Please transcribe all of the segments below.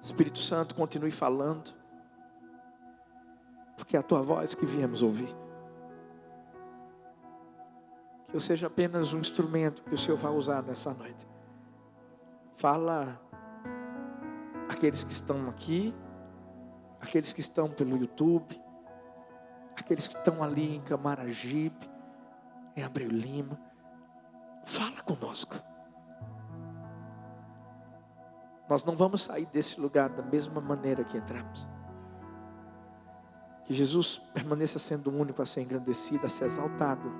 Espírito Santo, continue falando, porque é a tua voz que viemos ouvir. Que eu seja apenas um instrumento que o Senhor vai usar nessa noite. Fala aqueles que estão aqui, aqueles que estão pelo YouTube, aqueles que estão ali em Camaragibe, em Abreu Lima. Fala conosco. Nós não vamos sair desse lugar da mesma maneira que entramos. Que Jesus permaneça sendo o único a ser engrandecido, a ser exaltado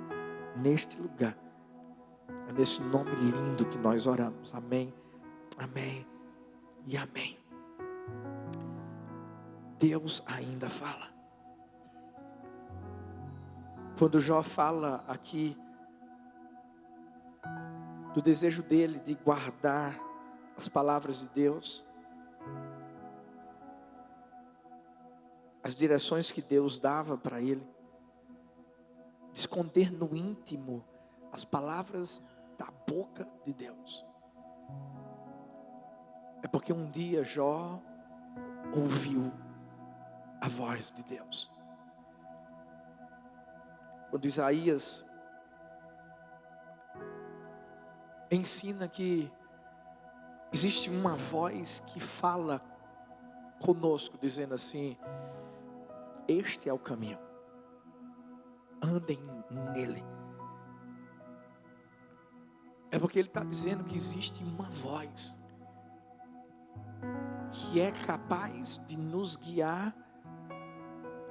neste lugar. É nesse nome lindo que nós oramos. Amém, amém e amém. Deus ainda fala. Quando Jó fala aqui do desejo dele de guardar as palavras de Deus, as direções que Deus dava para ele, de esconder no íntimo as palavras da boca de Deus. É porque um dia Jó ouviu a voz de Deus. Quando Isaías ensina que existe uma voz que fala conosco, dizendo assim: este é o caminho, andem nele. É porque ele está dizendo que existe uma voz que é capaz de nos guiar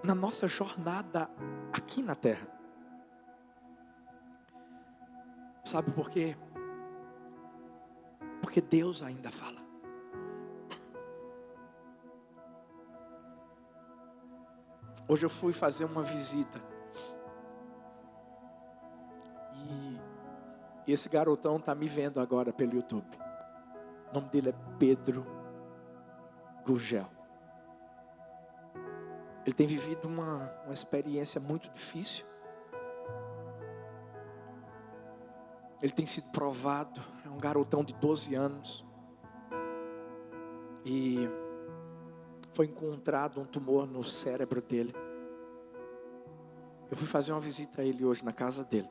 na nossa jornada aqui na terra. Sabe por quê? Porque Deus ainda fala. Hoje eu fui fazer uma visita e esse garotão está me vendo agora pelo YouTube. O nome dele é Pedro Gurgel. Ele tem vivido uma experiência muito difícil. Ele tem sido provado. É um garotão de 12 anos. E foi encontrado um tumor no cérebro dele. Eu fui fazer uma visita a ele hoje na casa dele.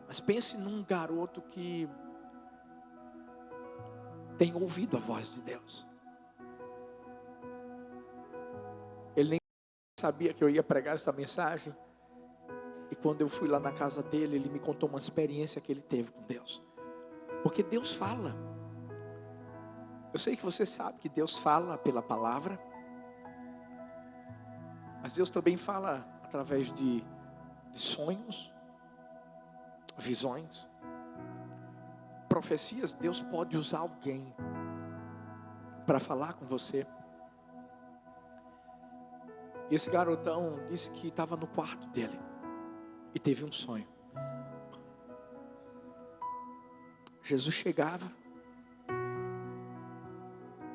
Mas pense num garoto que tem ouvido a voz de Deus. Ele nem sabia que eu ia pregar essa mensagem. E quando eu fui lá na casa dele, ele me contou uma experiência que ele teve com Deus. Porque Deus fala. Eu sei que você sabe que Deus fala pela palavra. Mas Deus também fala através de sonhos, visões, profecias. Deus pode usar alguém para falar com você. E esse garotão disse que estava no quarto dele e teve um sonho. Jesus chegava,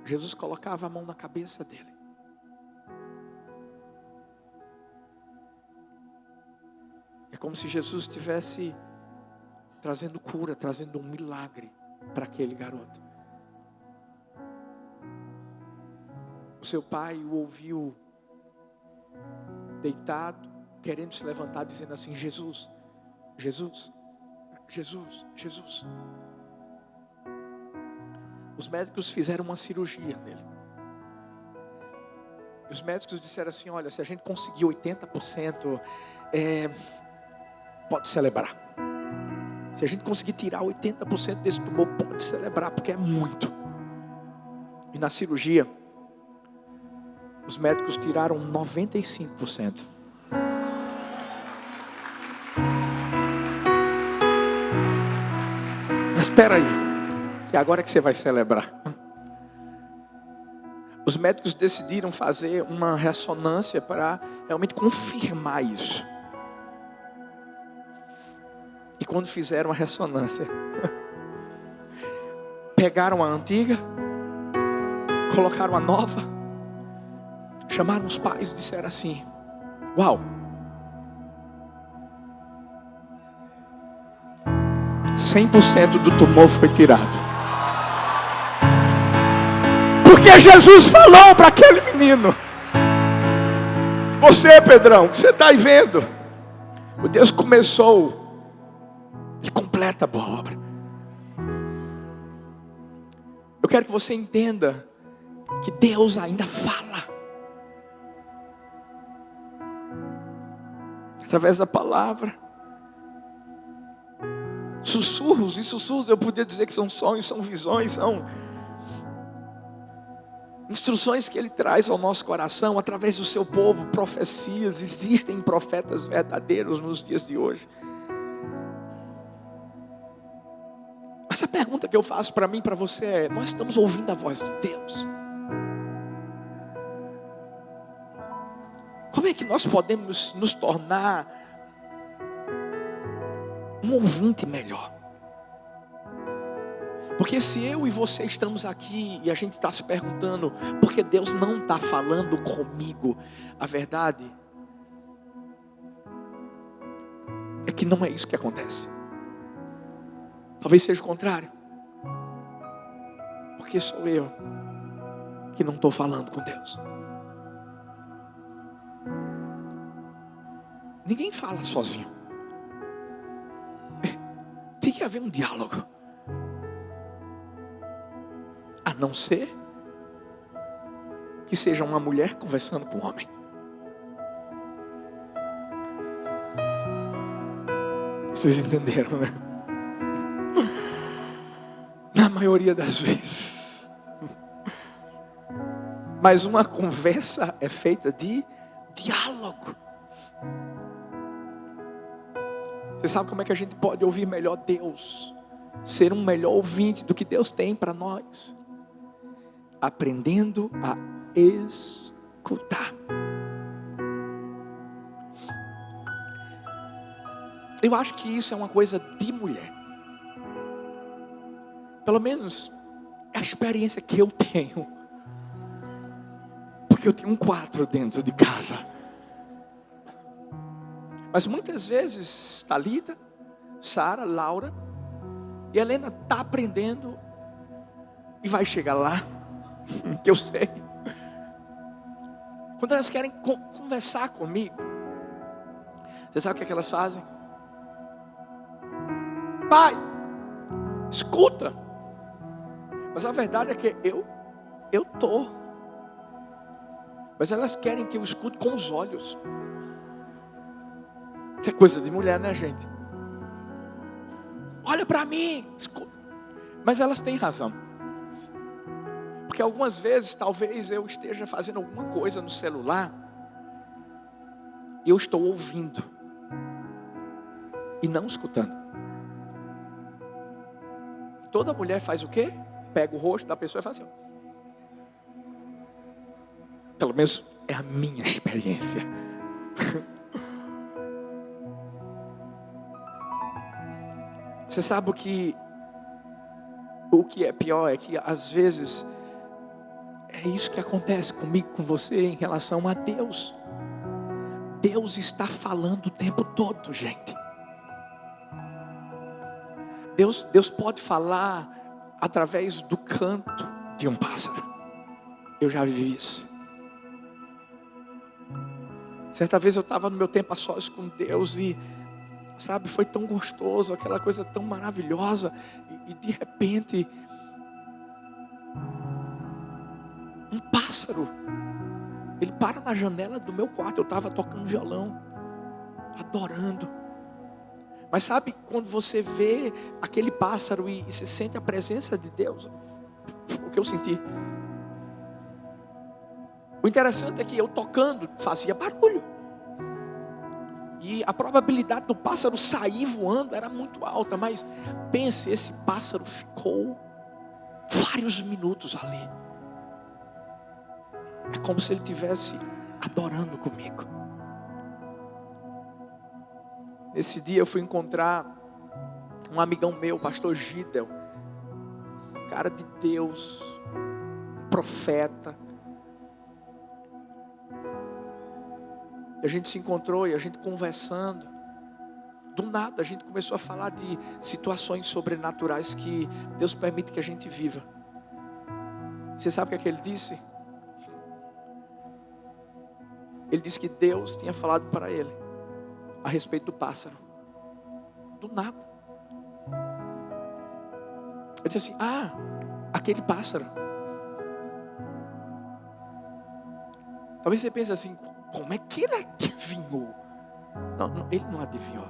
Jesus colocava a mão na cabeça dele. É como se Jesus estivesse trazendo cura, trazendo um milagre para aquele garoto. O seu pai o ouviu deitado, querendo se levantar, dizendo assim: Jesus, Jesus, Jesus, Jesus. Os médicos fizeram uma cirurgia nele. E os médicos disseram assim: olha, se a gente conseguir 80%, pode celebrar. Se a gente conseguir tirar 80% desse tumor, pode celebrar, porque é muito. E na cirurgia, os médicos tiraram 95%. Mas espera aí, que agora que você vai celebrar. Os médicos decidiram fazer uma ressonância para realmente confirmar isso. E quando fizeram a ressonância, pegaram a antiga, colocaram a nova, chamaram os pais e disseram assim: uau, 100% do tumor foi tirado. Porque Jesus falou para aquele menino. Você, Pedrão, que você está aí vendo, o Deus começou e completa a boa obra. Eu quero que você entenda que Deus ainda fala. Através da palavra. Sussurros, e sussurros eu podia dizer que são sonhos, são visões, são instruções que Ele traz ao nosso coração através do seu povo, profecias. Existem profetas verdadeiros nos dias de hoje. Mas a pergunta que eu faço para mim e para você é: nós estamos ouvindo a voz de Deus? Como é que nós podemos nos tornar um ouvinte melhor? Porque se eu e você estamos aqui e a gente está se perguntando por que Deus não está falando comigo, a verdade é que não é isso que acontece. Talvez seja o contrário. Porque sou eu que não estou falando com Deus. Ninguém fala sozinho. Tem que haver um diálogo. A não ser que seja uma mulher conversando com um homem. Vocês entenderam, né? Na maioria das vezes. Mas uma conversa é feita de diálogo. Você sabe como é que a gente pode ouvir melhor Deus? Ser um melhor ouvinte do que Deus tem para nós? Aprendendo a escutar. Eu acho que isso é uma coisa de mulher. Pelo menos é a experiência que eu tenho. Porque eu tenho um quadro dentro de casa. Mas muitas vezes Thalita, Sara, Laura e Helena está aprendendo e vai chegar lá, que eu sei. Quando elas querem conversar comigo, você sabe o que elas fazem? Pai, escuta. Mas a verdade é que eu tô. Mas elas querem que eu escute com os olhos. Isso é coisa de mulher, né, gente? Olha para mim, escuta. Mas elas têm razão. Porque algumas vezes, talvez eu esteja fazendo alguma coisa no celular e eu estou ouvindo e não escutando. Toda mulher faz o quê? Pega o rosto da pessoa e faz assim. Pelo menos é a minha experiência. Você sabe o que é pior? É que às vezes é isso que acontece comigo, com você, em relação a Deus. Deus está falando o tempo todo, gente. Deus pode falar através do canto de um pássaro. Eu já vi isso. Certa vez eu estava no meu tempo a sós com Deus e, sabe, foi tão gostoso, aquela coisa tão maravilhosa. E de repente, um pássaro, ele para na janela do meu quarto. Eu estava tocando violão, adorando. Mas sabe, quando você vê aquele pássaro e se sente a presença de Deus, o que eu senti? O interessante é que eu tocando fazia barulho. E a probabilidade do pássaro sair voando era muito alta. Mas pense, esse pássaro ficou vários minutos ali. É como se ele estivesse adorando comigo. Nesse dia eu fui encontrar um amigão meu, pastor Gidel, um cara de Deus, um profeta. E a gente se encontrou e a gente conversando. Do nada a gente começou a falar de situações sobrenaturais que Deus permite que a gente viva. Você sabe o que ele disse? Ele disse que Deus tinha falado para ele a respeito do pássaro. Do nada. Ele disse assim: aquele pássaro. Talvez você pense assim: como é que ele adivinhou? Não, ele não adivinhou.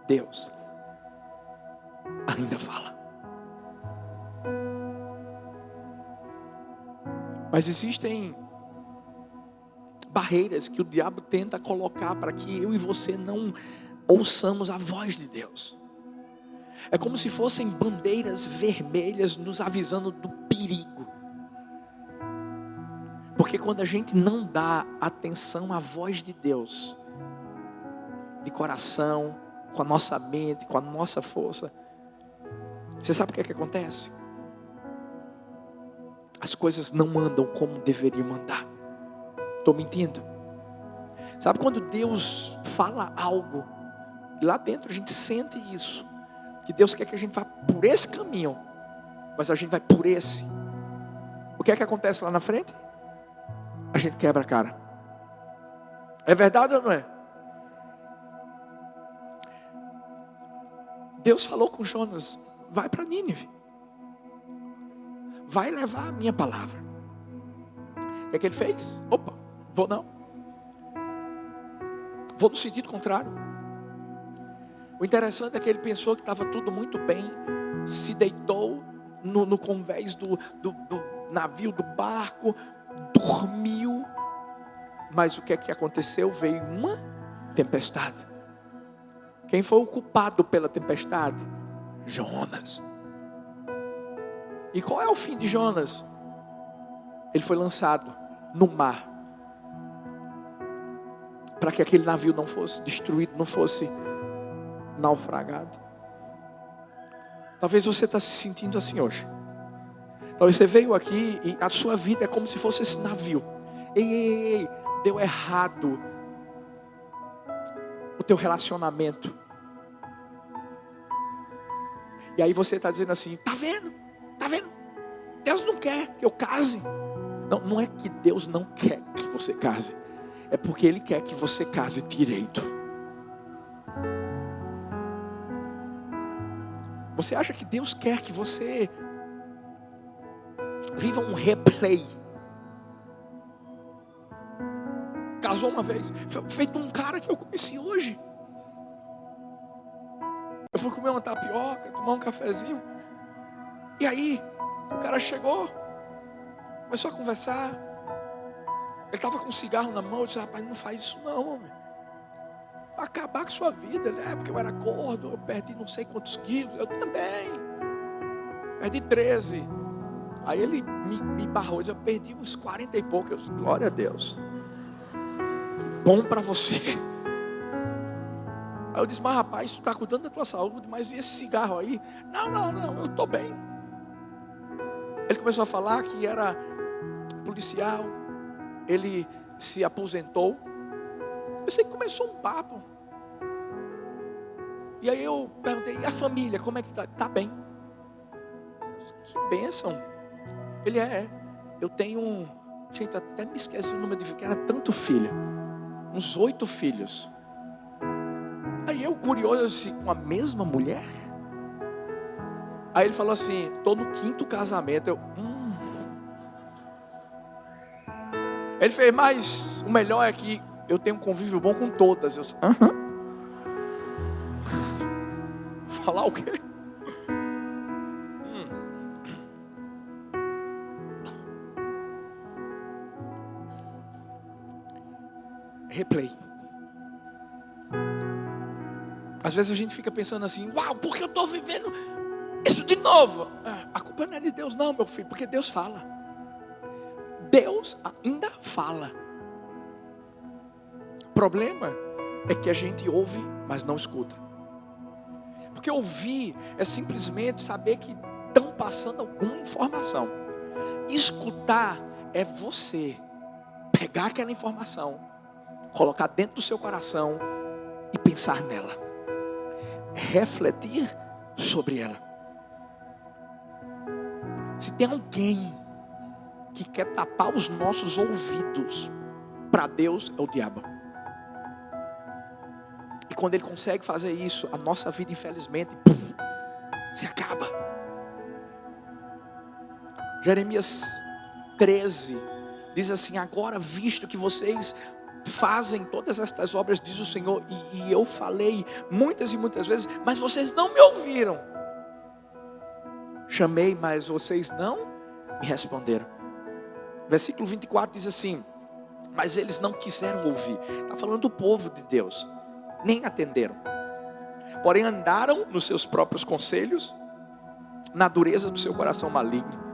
Deus ainda fala. Mas existem barreiras que o diabo tenta colocar para que eu e você não ouçamos a voz de Deus. É como se fossem bandeiras vermelhas nos avisando do perigo. Porque quando a gente não dá atenção à voz de Deus, de coração, com a nossa mente, com a nossa força, você sabe o que acontece? As coisas não andam como deveriam andar. Estou mentindo? Sabe quando Deus fala algo, e lá dentro a gente sente isso, que Deus quer que a gente vá por esse caminho, mas a gente vai por esse. O que é que acontece lá na frente? A gente quebra a cara. É verdade ou não é? Deus falou com Jonas: vai para Nínive, vai levar a minha palavra. O que é que ele fez? Opa, vou não. Vou no sentido contrário. O interessante é que ele pensou que estava tudo muito bem, se deitou no convés do navio, do barco, dormiu. Mas o que é que aconteceu? Veio uma tempestade. Quem foi o culpado pela tempestade? Jonas. E qual é o fim de Jonas? Ele foi lançado no mar, para que aquele navio não fosse destruído, não fosse naufragado. Talvez você está se sentindo assim hoje. Talvez você veio aqui e a sua vida é como se fosse esse navio. Ei, deu errado o teu relacionamento. E aí você está dizendo assim: tá vendo? Deus não quer que eu case. Não é que Deus não quer que você case, é porque Ele quer que você case direito. Você acha que Deus quer que você viva um replay? Casou uma vez, foi feito um cara que eu conheci hoje. Eu fui comer uma tapioca, tomar um cafezinho, e aí o cara chegou, começou a conversar. Ele estava com um cigarro na mão. Eu disse: rapaz, não faz isso não, homem. Vai acabar com sua vida. Ele: porque eu era gordo, eu perdi não sei quantos quilos. Eu também perdi 13. Aí ele me barrou. Eu perdi uns 40 e pouco. Eu disse: glória a Deus, que bom para você. Aí eu disse: mas rapaz, tu está cuidando da tua saúde, mas e esse cigarro aí? Não, eu estou bem. Ele começou a falar que era policial, ele se aposentou. Eu sei que começou um papo. E aí eu perguntei: e a família, como é que está? Está bem. Que bênção. Ele eu tenho gente, até me esqueci o número de filhos, que era tanto filho, uns 8 filhos. Aí eu, curioso, eu disse: com a mesma mulher? Aí ele falou assim: estou no 5º casamento. Ele fez: mas o melhor é que eu tenho um convívio bom com todas. Eu disse: falar o quê? Replay. Às vezes a gente fica pensando assim: uau, porque eu estou vivendo isso de novo? A culpa não é de Deus não, meu filho, porque Deus fala. Deus ainda fala. O problema é que a gente ouve, mas não escuta. Porque ouvir é simplesmente saber que estão passando alguma informação. Escutar é você pegar aquela informação, colocar dentro do seu coração e pensar nela, refletir sobre ela. Se tem alguém que quer tapar os nossos ouvidos para Deus, é o diabo. E quando ele consegue fazer isso, a nossa vida, infelizmente, se acaba. Jeremias 13 diz assim: agora, visto que vocês fazem todas estas obras, diz o Senhor, e eu falei muitas e muitas vezes, mas vocês não me ouviram. Chamei, mas vocês não me responderam. Versículo 24 diz assim: mas eles não quiseram ouvir. Está falando do povo de Deus. Nem atenderam. Porém andaram nos seus próprios conselhos, na dureza do seu coração maligno.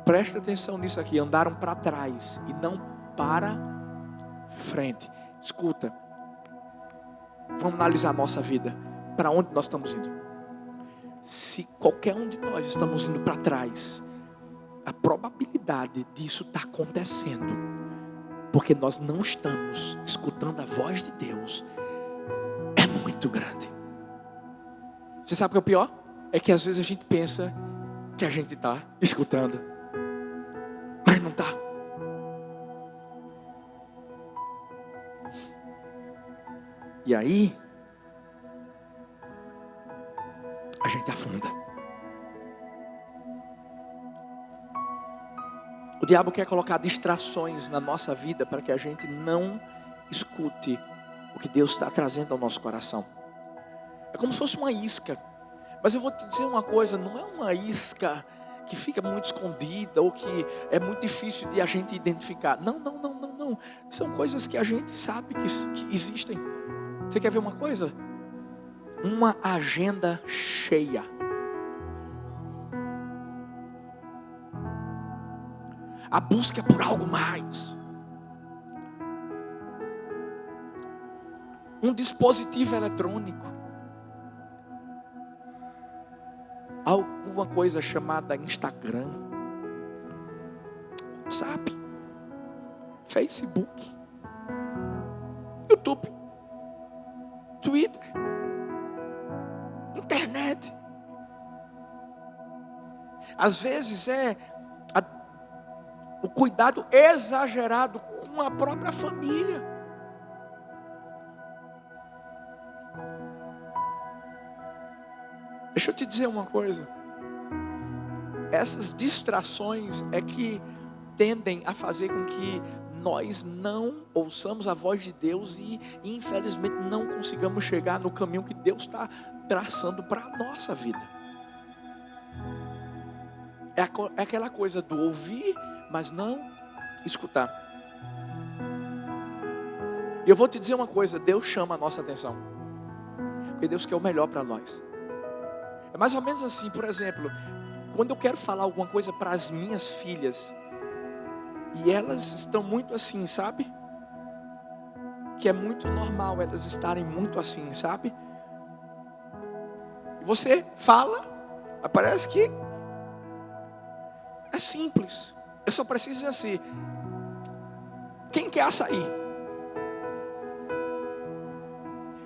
Presta atenção nisso aqui. Andaram para trás e não para frente. Escuta. Vamos analisar a nossa vida. Para onde nós estamos indo? Se qualquer um de nós estamos indo para trás, a probabilidade disso está acontecendo porque nós não estamos escutando a voz de Deus é muito grande. Você sabe o que é o pior? É que às vezes a gente pensa que a gente está escutando, mas não está. E aí a gente afunda. O diabo quer colocar distrações na nossa vida para que a gente não escute o que Deus está trazendo ao nosso coração. É como se fosse uma isca. Mas eu vou te dizer uma coisa, não é uma isca que fica muito escondida ou que é muito difícil de a gente identificar. Não. São coisas que a gente sabe que existem. Você quer ver uma coisa? Uma agenda cheia. A busca por algo mais. Um dispositivo eletrônico. Alguma coisa chamada Instagram, WhatsApp, Facebook, YouTube, Twitter, internet. Às vezes o cuidado exagerado com a própria família. Deixa eu te dizer uma coisa. Essas distrações é que tendem a fazer com que nós não ouçamos a voz de Deus e infelizmente não consigamos chegar no caminho que Deus está traçando para a nossa vida. É aquela coisa do ouvir, mas não escutar. E eu vou te dizer uma coisa, Deus chama a nossa atenção, porque Deus quer o melhor para nós. É mais ou menos assim, por exemplo, quando eu quero falar alguma coisa para as minhas filhas, e elas estão muito assim, sabe? Que é muito normal elas estarem muito assim, sabe? E você fala, parece que é simples. Eu só preciso dizer assim: quem quer açaí?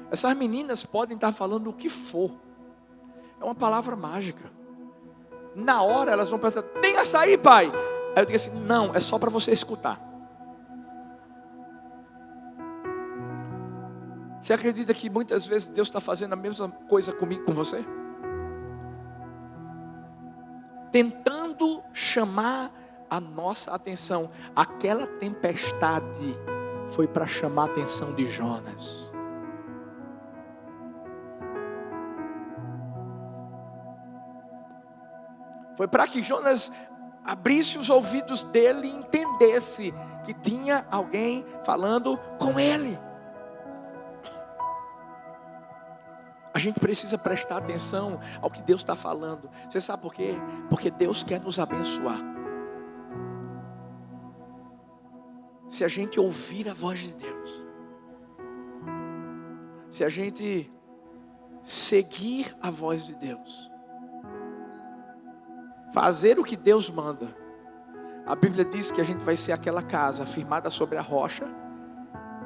Essas meninas podem estar falando o que for. É uma palavra mágica. Na hora elas vão perguntar: tem açaí, pai? Aí eu digo assim: não, é só para você escutar. Você acredita que muitas vezes Deus está fazendo a mesma coisa comigo, com você? Tentando chamar a nossa atenção. Aquela tempestade foi para chamar a atenção de Jonas. Foi para que Jonas abrisse os ouvidos dele e entendesse que tinha alguém falando com ele. A gente precisa prestar atenção ao que Deus está falando. Você sabe por quê? Porque Deus quer nos abençoar. Se a gente ouvir a voz de Deus, se a gente seguir a voz de Deus, fazer o que Deus manda, a Bíblia diz que a gente vai ser aquela casa firmada sobre a rocha,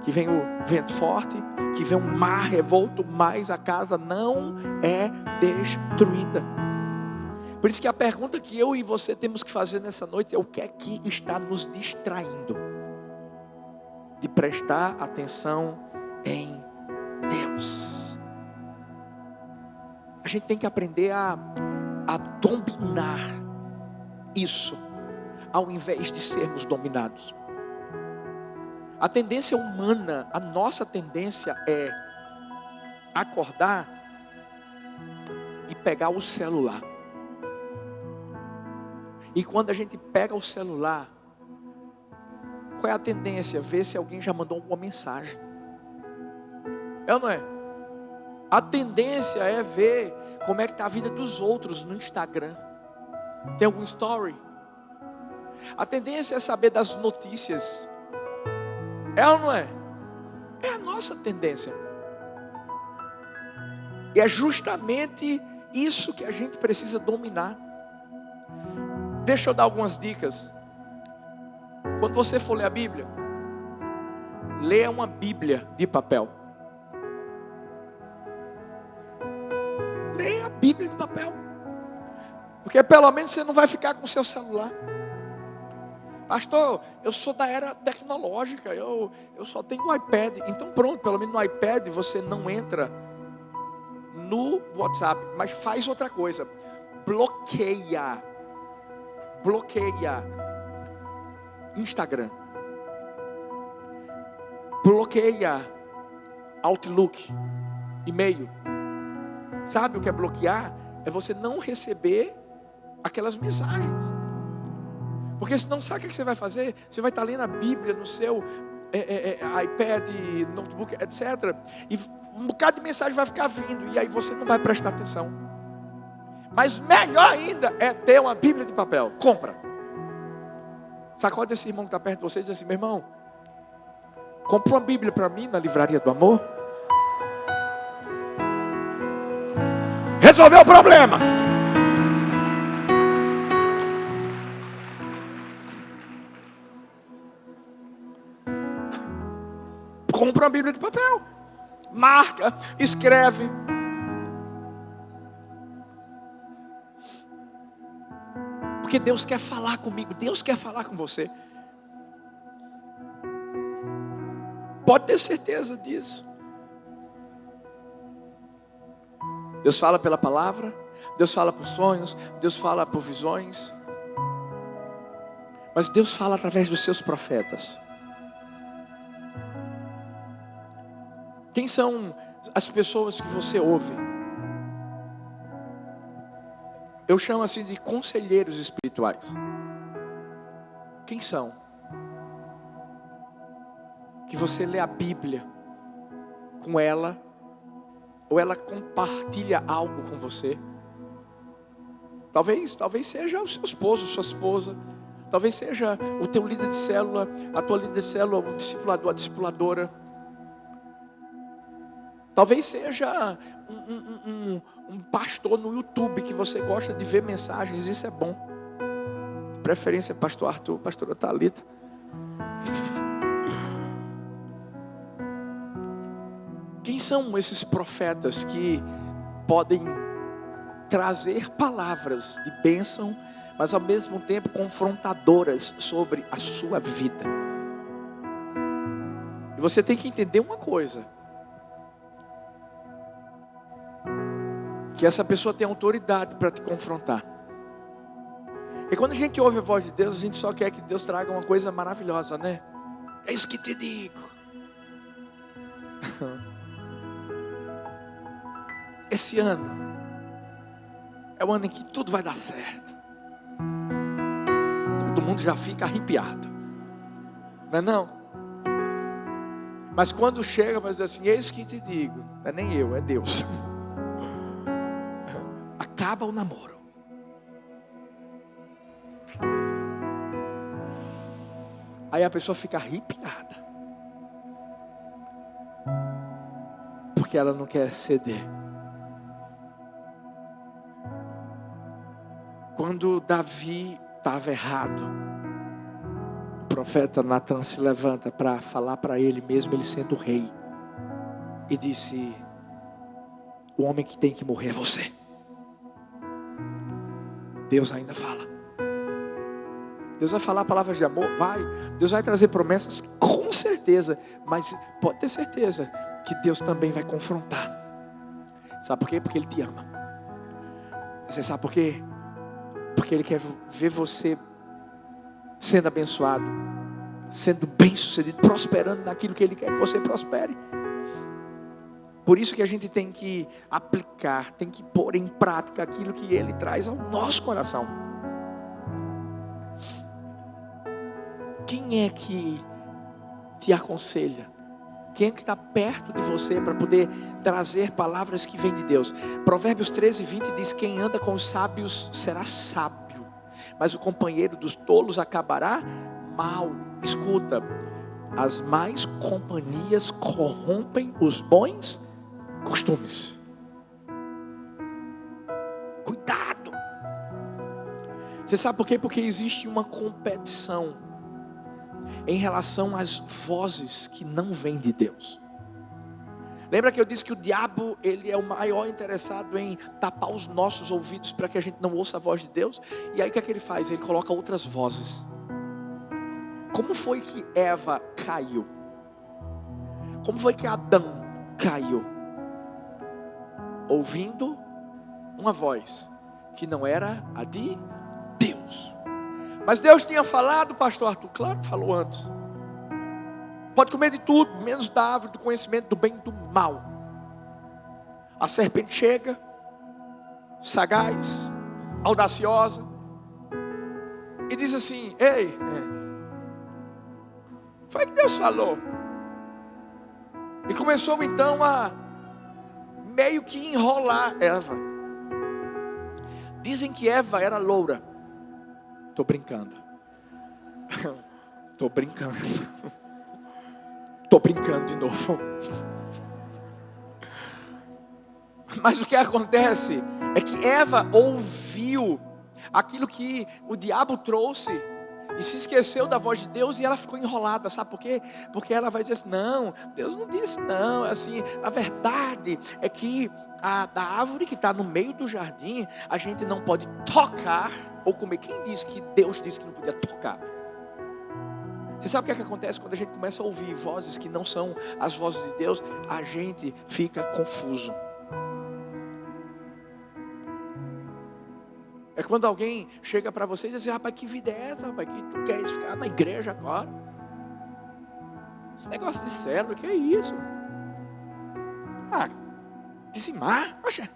que vem o vento forte, que vem um mar revolto, mas a casa não é destruída. Por isso que a pergunta que eu e você temos que fazer nessa noite é: o que é que está nos distraindo de prestar atenção em Deus? A gente tem que aprender a dominar isso, ao invés de sermos dominados. A tendência humana, a nossa tendência é acordar e pegar o celular. E quando a gente pega o celular, qual é a tendência? Ver se alguém já mandou alguma mensagem. É ou não é? A tendência é ver como é que está a vida dos outros no Instagram. Tem algum story? A tendência é saber das notícias. É ou não é? É a nossa tendência. E é justamente isso que a gente precisa dominar. Deixa eu dar algumas dicas. Quando você for ler a Bíblia, leia uma Bíblia de papel. Leia a Bíblia de papel. Porque pelo menos você não vai ficar com o seu celular. Pastor, eu sou da era tecnológica, eu só tenho um iPad. Então pronto, pelo menos no iPad você não entra no WhatsApp, mas faz outra coisa. Bloqueia Instagram. Bloqueia Outlook, e-mail. Sabe o que é bloquear? É você não receber aquelas mensagens. Porque senão sabe o que você vai fazer? Você vai estar lendo a Bíblia no seu iPad, notebook, etc. E um bocado de mensagem vai ficar vindo. E aí você não vai prestar atenção. Mas melhor ainda é ter uma Bíblia de papel. Compra. Sacode esse irmão que está perto de você e diz assim: meu irmão, compra uma Bíblia para mim na Livraria do Amor. Resolveu o problema. Compra uma Bíblia de papel. Marca, escreve. Porque Deus quer falar comigo, Deus quer falar com você. Pode ter certeza disso. Deus fala pela palavra, Deus fala por sonhos, Deus fala por visões. Mas Deus fala através dos seus profetas. Quem são as pessoas que você ouve? Eu chamo assim de conselheiros espirituais. Quem são? Que você lê a Bíblia com ela, ou ela compartilha algo com você. Talvez seja o seu esposo, sua esposa. Talvez seja o teu líder de célula, a tua líder de célula, o discipulador, a discipuladora. Talvez seja um pastor no YouTube que você gosta de ver mensagens. Isso é bom. De preferência, pastor Arthur, pastora Thalita. Quem são esses profetas que podem trazer palavras de bênção, mas ao mesmo tempo confrontadoras sobre a sua vida? E você tem que entender uma coisa: que essa pessoa tem autoridade para te confrontar. E quando a gente ouve a voz de Deus, a gente só quer que Deus traga uma coisa maravilhosa, né? É isso que te digo. Esse ano é o ano em que tudo vai dar certo. Todo mundo já fica arrepiado, não é não? Mas quando chega para dizer assim: eis que te digo, não é nem eu, é Deus. Acaba o namoro. Aí a pessoa fica arrepiada, porque ela não quer ceder. Quando Davi estava errado, o profeta Natan se levanta para falar para ele, mesmo ele sendo rei, e disse: o homem que tem que morrer é você. Deus ainda fala. Deus vai falar palavras de amor? Vai. Deus vai trazer promessas? Com certeza. Mas pode ter certeza que Deus também vai confrontar. Sabe por quê? Porque Ele te ama. Você sabe por quê? Porque Ele quer ver você sendo abençoado, sendo bem-sucedido, prosperando naquilo que Ele quer que você prospere. Por isso que a gente tem que aplicar, tem que pôr em prática aquilo que Ele traz ao nosso coração. Quem é que te aconselha? Quem é que está perto de você para poder trazer palavras que vêm de Deus? Provérbios 13:20 diz: quem anda com os sábios será sábio, mas o companheiro dos tolos acabará mal. Escuta, as más companhias corrompem os bons costumes. Cuidado. Você sabe por quê? Porque existe uma competição em relação às vozes que não vêm de Deus. Lembra que eu disse que o diabo, ele é o maior interessado em tapar os nossos ouvidos para que a gente não ouça a voz de Deus? E aí o que é que ele faz? Ele coloca outras vozes. Como foi que Eva caiu? Como foi que Adão caiu? Ouvindo uma voz que não era a de Deus. Mas Deus tinha falado, pastor Arthur? Claro que falou antes. Pode comer de tudo, menos da árvore do conhecimento do bem e do mal. A serpente chega, sagaz, audaciosa, e diz assim: ei, foi que Deus falou. E começou então a meio que enrolar Eva. Dizem que Eva era loura. Estou brincando. Estou brincando. Estou brincando de novo. Mas o que acontece é que Eva ouviu aquilo que o diabo trouxe e se esqueceu da voz de Deus, e ela ficou enrolada. Sabe por quê? Porque ela vai dizer assim: não, Deus não disse não. Assim, a verdade é que da árvore que está no meio do jardim, a gente não pode tocar ou comer. Quem disse que Deus disse que não podia tocar? Você sabe o que acontece quando a gente começa a ouvir vozes que não são as vozes de Deus? A gente fica confuso. É quando alguém chega para você e diz assim: rapaz, que vida é essa, rapaz, que tu quer ficar na igreja agora? Esse negócio de célula, que é isso? Dizimar, poxa.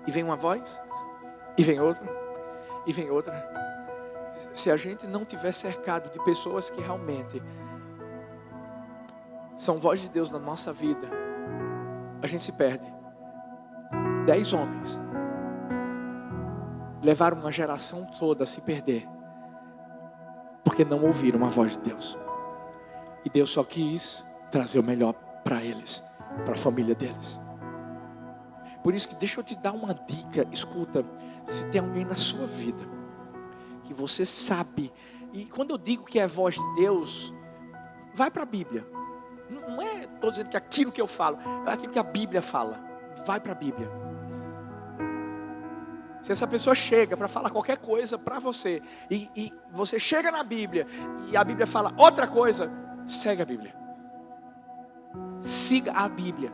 E vem uma voz, e vem outra, e vem outra. Se a gente não tiver cercado de pessoas que realmente são voz de Deus na nossa vida, a gente se perde. 10 homens levaram uma geração toda a se perder, porque não ouviram a voz de Deus. E Deus só quis trazer o melhor para eles, para a família deles. Por isso que deixa eu te dar uma dica. Escuta, se tem alguém na sua vida que você sabe, e quando eu digo que é a voz de Deus, vai para a Bíblia. Não é, estou dizendo que aquilo que eu falo, é aquilo que a Bíblia fala. Vai para a Bíblia. Se essa pessoa chega para falar qualquer coisa para você, e você chega na Bíblia, e a Bíblia fala outra coisa, segue a Bíblia. Siga a Bíblia.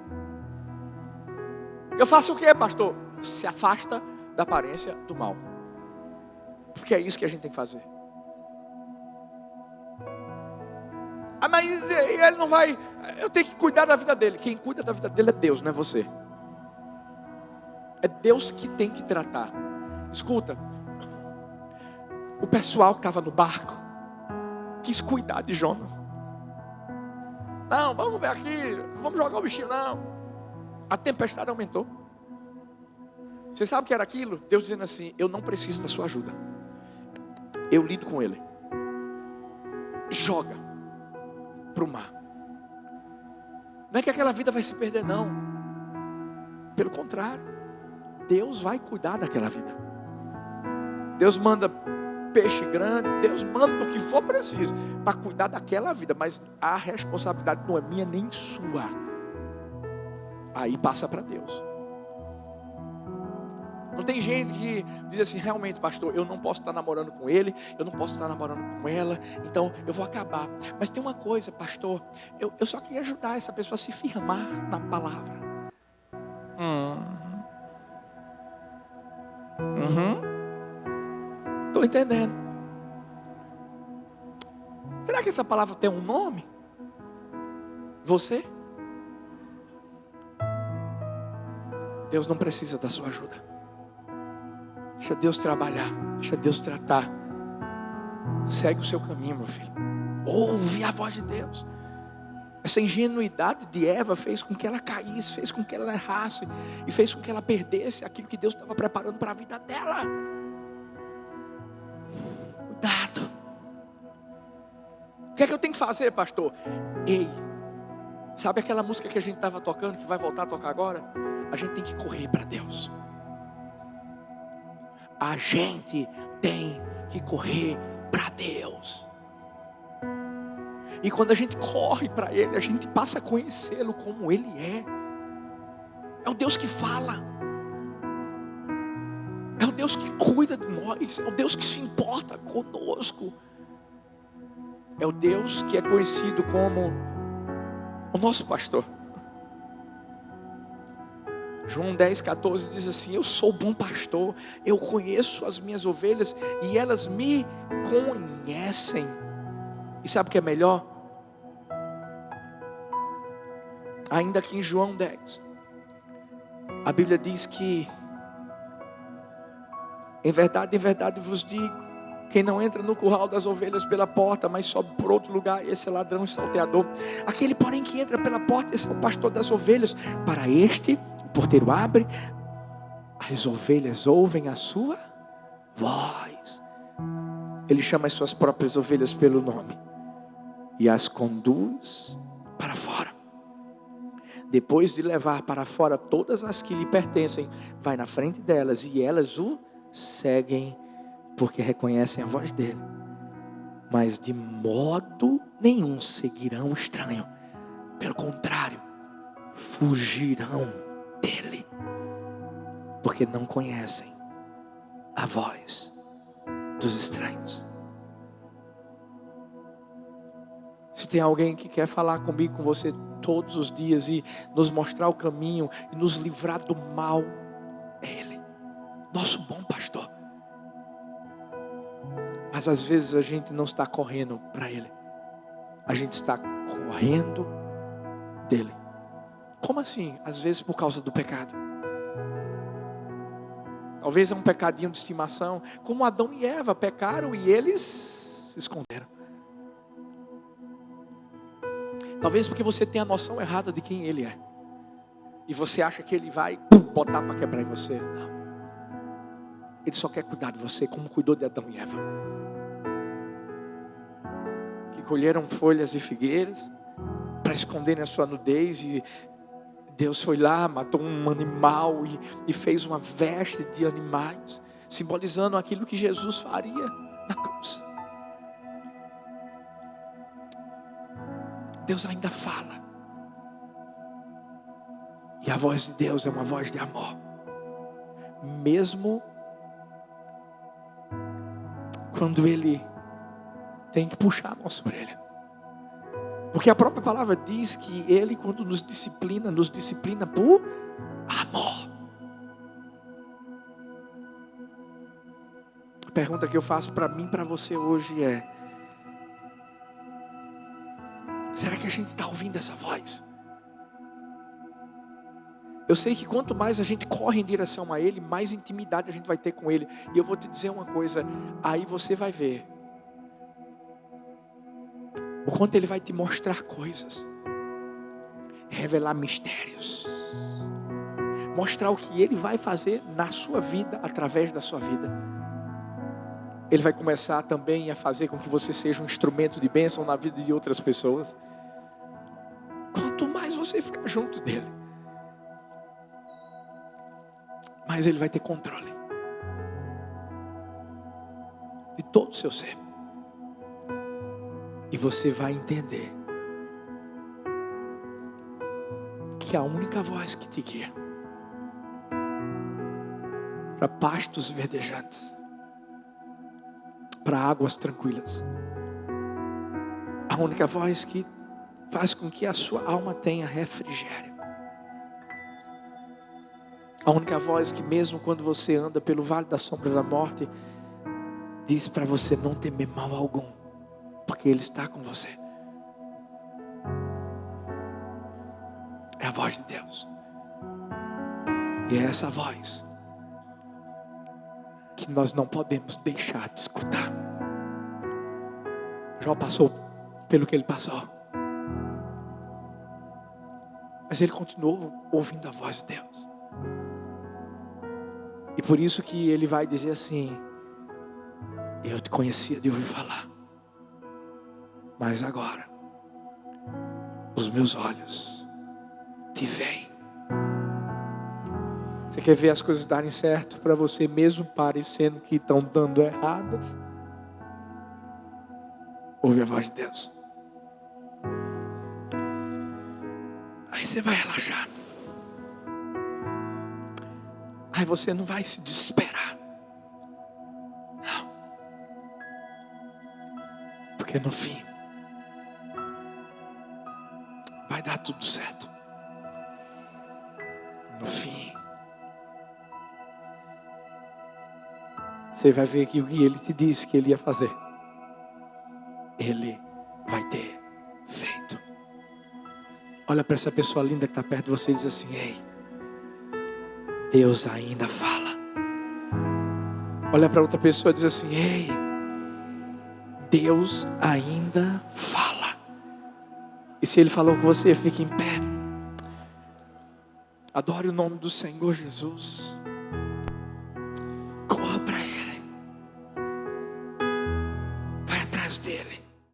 Eu faço o que, pastor? Se afasta da aparência do mal. Porque é isso que a gente tem que fazer. Mas ele não vai. Eu tenho que cuidar da vida dele. Quem cuida da vida dele é Deus, não é você. É Deus que tem que tratar. Escuta, o pessoal que estava no barco quis cuidar de Jonas. Não, vamos ver aqui, vamos jogar o bichinho, não. A tempestade aumentou. Você sabe o que era aquilo? Deus dizendo assim: eu não preciso da sua ajuda, eu lido com ele. Joga para o mar. Não é que aquela vida vai se perder, não. Pelo contrário, Deus vai cuidar daquela vida. Deus manda peixe grande, Deus manda o que for preciso para cuidar daquela vida, mas a responsabilidade não é minha nem sua. Aí passa para Deus. Não tem gente que diz assim, realmente, pastor, eu não posso estar namorando com ele, eu não posso estar namorando com ela, então eu vou acabar. Mas tem uma coisa, pastor, eu só queria ajudar essa pessoa a se firmar na palavra. Estou entendendo. Será que essa palavra tem um nome? Você? Deus não precisa da sua ajuda. Deixa Deus trabalhar, deixa Deus tratar. Segue o seu caminho, meu filho. Ouve a voz de Deus. Essa ingenuidade de Eva fez com que ela caísse, fez com que ela errasse e fez com que ela perdesse aquilo que Deus estava preparando para a vida dela. Cuidado. O que é que eu tenho que fazer, pastor? Ei, sabe aquela música que a gente estava tocando, que vai voltar a tocar agora? A gente tem que correr para Deus. A gente tem que correr para Deus. E quando a gente corre para Ele, a gente passa a conhecê-lo como Ele é. É o Deus que fala. É o Deus que cuida de nós. É o Deus que se importa conosco. É o Deus que é conhecido como o nosso pastor. João 10,14 diz assim: eu sou o bom pastor, eu conheço as minhas ovelhas e elas me conhecem. E sabe o que é melhor? Ainda aqui em João 10, a Bíblia diz que em verdade vos digo, quem não entra no curral das ovelhas pela porta, mas sobe por outro lugar, esse é ladrão e salteador. Aquele porém que entra pela porta, esse é o pastor das ovelhas. Para este o porteiro abre, as ovelhas ouvem a sua voz. Ele chama as suas próprias ovelhas pelo nome e as conduz para fora. Depois de levar para fora todas as que lhe pertencem, vai na frente delas e elas o seguem, porque reconhecem a voz dele. Mas de modo nenhum seguirão o estranho. Pelo contrário, fugirão dele, porque não conhecem a voz dos estranhos. Se tem alguém que quer falar comigo, com você todos os dias e nos mostrar o caminho e nos livrar do mal, é Ele, nosso bom pastor. Mas às vezes a gente não está correndo para Ele, a gente está correndo dele. Como assim? Às vezes por causa do pecado. Talvez é um pecadinho de estimação, como Adão e Eva pecaram e eles se esconderam. Talvez porque você tem a noção errada de quem Ele é. E você acha que Ele vai botar para quebrar em você. Não. Ele só quer cuidar de você como cuidou de Adão e Eva. Que colheram folhas e figueiras para esconderem a sua nudez. E Deus foi lá, matou um animal e fez uma veste de animais, simbolizando aquilo que Jesus faria na cruz. Deus ainda fala. E a voz de Deus é uma voz de amor. Mesmo quando Ele tem que puxar a nossa orelha. Porque a própria palavra diz que Ele, quando nos disciplina por amor. A pergunta que eu faço para mim e para você hoje é: será que a gente está ouvindo essa voz? Eu sei que quanto mais a gente corre em direção a Ele, mais intimidade a gente vai ter com Ele. E eu vou te dizer uma coisa, aí você vai ver o quanto Ele vai te mostrar coisas, revelar mistérios, mostrar o que Ele vai fazer na sua vida, através da sua vida. Ele vai começar também a fazer com que você seja um instrumento de bênção na vida de outras pessoas. Quanto mais você ficar junto dEle, mais Ele vai ter controle de todo o seu ser. E você vai entender que a única voz que te guia para pastos verdejantes, para águas tranquilas. A única voz que faz com que a sua alma tenha refrigério. A única voz que mesmo quando você anda pelo vale da sombra da morte, diz para você não temer mal algum, porque Ele está com você. É a voz de Deus. E é essa voz que nós não podemos deixar de escutar. Jó passou pelo que ele passou, mas ele continuou ouvindo a voz de Deus. E por isso que ele vai dizer assim: eu te conhecia de ouvir falar, mas agora os meus olhos te veem. Você quer ver as coisas darem certo para você, mesmo parecendo que estão dando erradas? Ouve a voz de Deus. Aí você vai relaxar. Aí você não vai se desesperar. Não. Porque no fim vai dar tudo certo. No fim você vai ver que o que Ele te disse que Ele ia fazer, Ele vai ter feito. Olha para essa pessoa linda que está perto de você e diz assim: ei, Deus ainda fala. Olha para outra pessoa e diz assim: ei, Deus ainda fala. E se Ele falou com você, fique em pé. Adore o nome do Senhor Jesus. Corra para Ele. Vai atrás dEle.